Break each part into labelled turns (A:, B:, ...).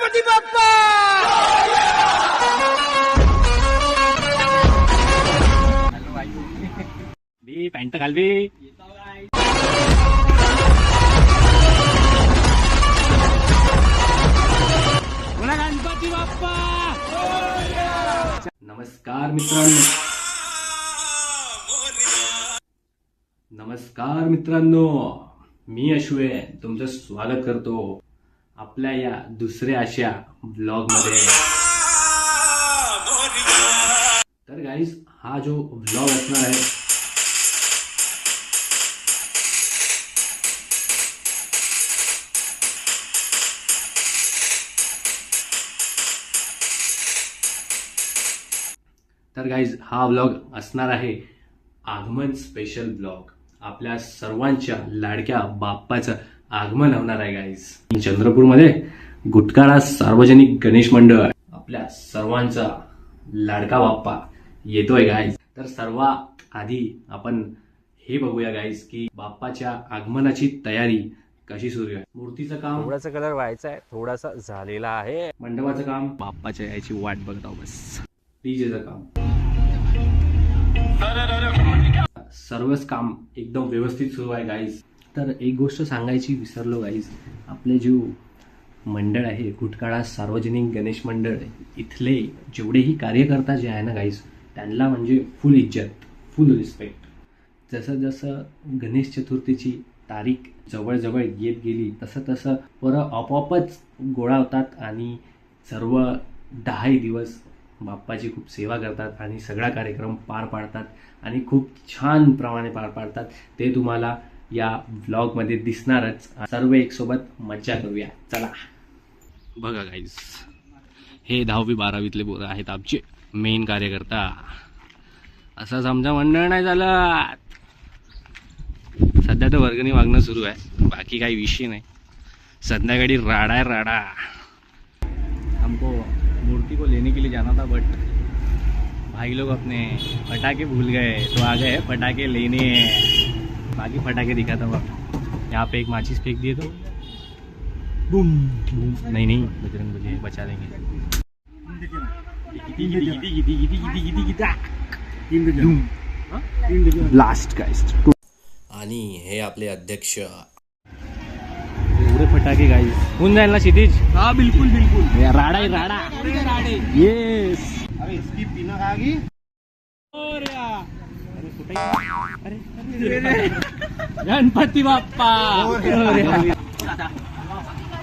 A: Ganpati Bappa.
B: Pant घालवी. Ganpati Bappa. नमस्कार मित्रांनो, मी अश्विन तुमचं स्वागत करतो आपल्या या दुसऱ्या अशा ब्लॉग मध्ये. तर गाईज, हा जो ब्लॉग असणार आहे हा ब्लॉग असणार आहे आगमन स्पेशल ब्लॉग. आपल्या सर्वांच्या लाडक्या बाप्पाचं आगमन होणार आहे गाईज. चंद्रपूरमध्ये गुटकाळा सार्वजनिक गणेश मंडळ आपल्या सर्वांचा लाडका बाप्पा येतोय गाईज. तर सर्वात आधी आपण हे बघूया गाईज की बाप्पाच्या आगमनाची तयारी कशी सुरू आहे. मूर्तीचं काम
C: थोडासा कलर व्हायचा आहे, थोडासा झालेला आहे.
B: मंडपाचं काम बाप्पाच्या याची वाट बघत आहोत बस. डीजेचं काम, सर्वच काम एकदम व्यवस्थित सुरू आहे गाईज. तर एक गोष्ट सांगायची विसरलो गाईज, आपले जे मंडळ आहे गुटकाळा सार्वजनिक गणेश मंडळ, इथले जेवढेही कार्यकर्ता जे आहे ना गाईज, त्यांना म्हणजे फुल इज्जत, फुल रिस्पेक्ट. जसं जसं गणेश चतुर्थीची तारीख जवळजवळ येत गेली तसं पोरं आपोआपच गोळा होतात आणि सर्व 10 दिवस बाप्पाची खूप सेवा करतात आणि सगळा कार्यक्रम पार पाडतात आणि खूप छान प्रमाणे पार पाडतात. ते तुम्हाला या व्लॉगमध्ये दिसणारच. सर्व एक सोबत मज्जा करूया, चला. बघा गाईज, हे 10वी 12वीतले पोरं आहेत आमचे मेन कार्यकर्ता. असंच आमचं मंडळ नाही झालं. सध्या तर वर्गणी मागणं सुरू आहे, बाकी काही विषय नाही. संध्याकाळी राडा है राडा. हमको मूर्ति को लेने के लिए जाना था, बट भाई लोग अपने पटाखे भूल गए, तो आ गए पटाखे लेने. बाकी पटाखे दिखाता हुआ. यहाँ पे एक माचिस फेंक दिए तो बूम बूम. नहीं बजरंग बली बचा लेंगे. Last guys. आणि हे आपले अध्यक्ष. एवढे फटाके गाईज होऊन जाईल ना क्षितिज?
A: हा, बिल्कुल बिल्कुल.
B: राडा आहे राडा. येस.
A: अरे इसकी पीना खागी.
B: गणपती बाप्पा.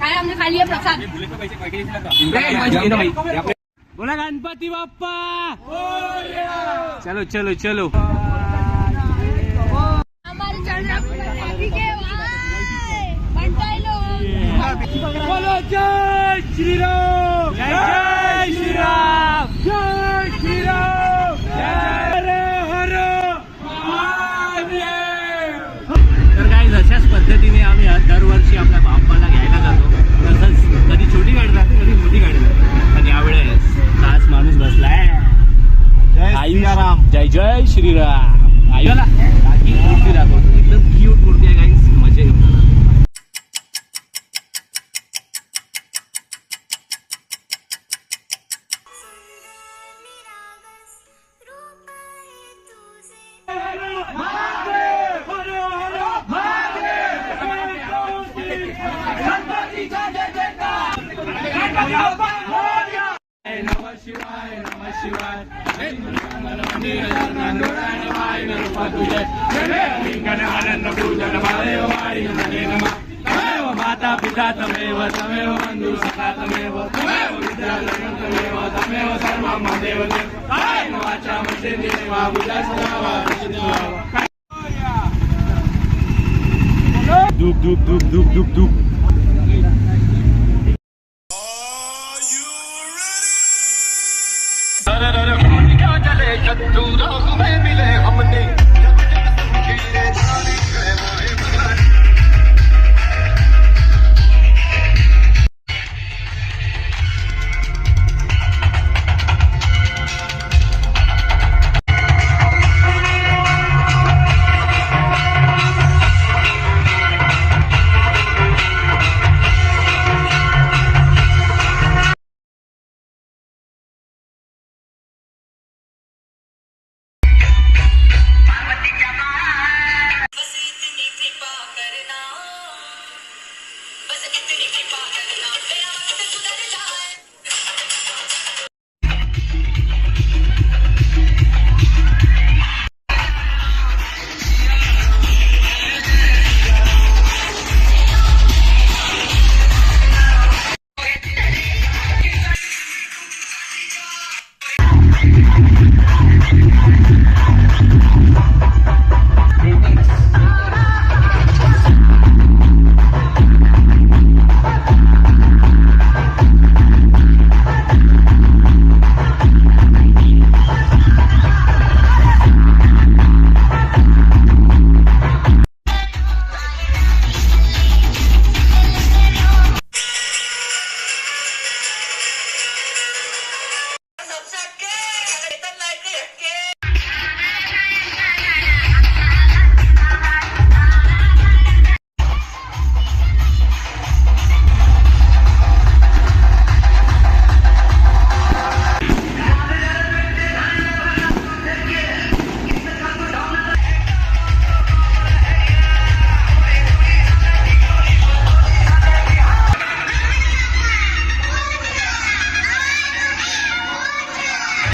D: काय हमने खा लिया प्रसाद.
B: बोला गणपती बाप्पा. चलो चलो चलो.
D: हमारे चढ़ना के
B: बोलो जय श्रीराम. जय श्रीराम. जय श्रीराम. हर हर महादेव. तर काही अशाच पद्धतीने आम्ही दरवर्षी आपल्या बाप्पाला घ्यायला जातो. तसंच कधी छोटी गाडी राहते, कधी मोठी गाडी राहते. आणि यावेळेस खास माणूस बसलाय.
A: जय श्रीराम.
B: जय जय श्रीराम. आयोला बाकी मूर्ती दाखवतो. एकदम क्यूट मूर्ती आहे गाईस, मजा येऊन जाणार. माता पिता तमेव तमेव बंधु सखा तमेव तमेव विद्यालयं तमेव तमेव सर्वं मदेव कायेन वाचा मनसेन्द्रियैर्वा बुद्ध्या दुख दुख दुख दुख दुख दुख.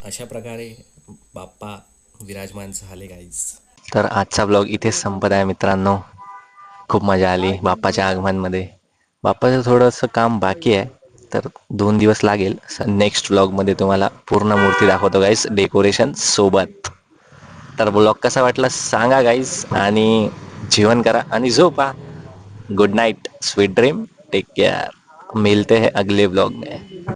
B: अशा प्रकारे बाप्पा विराजमान झाले गाईज. तर आजचा ब्लॉग इथेच संपत आहे मित्रांनो. खूप मजा आली बाप्पाच्या आगमनमध्ये. बाप्पाचं थोडंसं काम बाकी आहे, तर 2 दिवस लागेल. नेक्स्ट ब्लॉगमध्ये तुम्हाला पूर्ण मूर्ती दाखवतो गाईज, डेकोरेशन सोबत. तर ब्लॉग कसा वाटला सांगा गाईज, आणि जेवण करा आणि झोपा. Good night, sweet dream, take care. मिलते हैं अगले ब्लॉग में.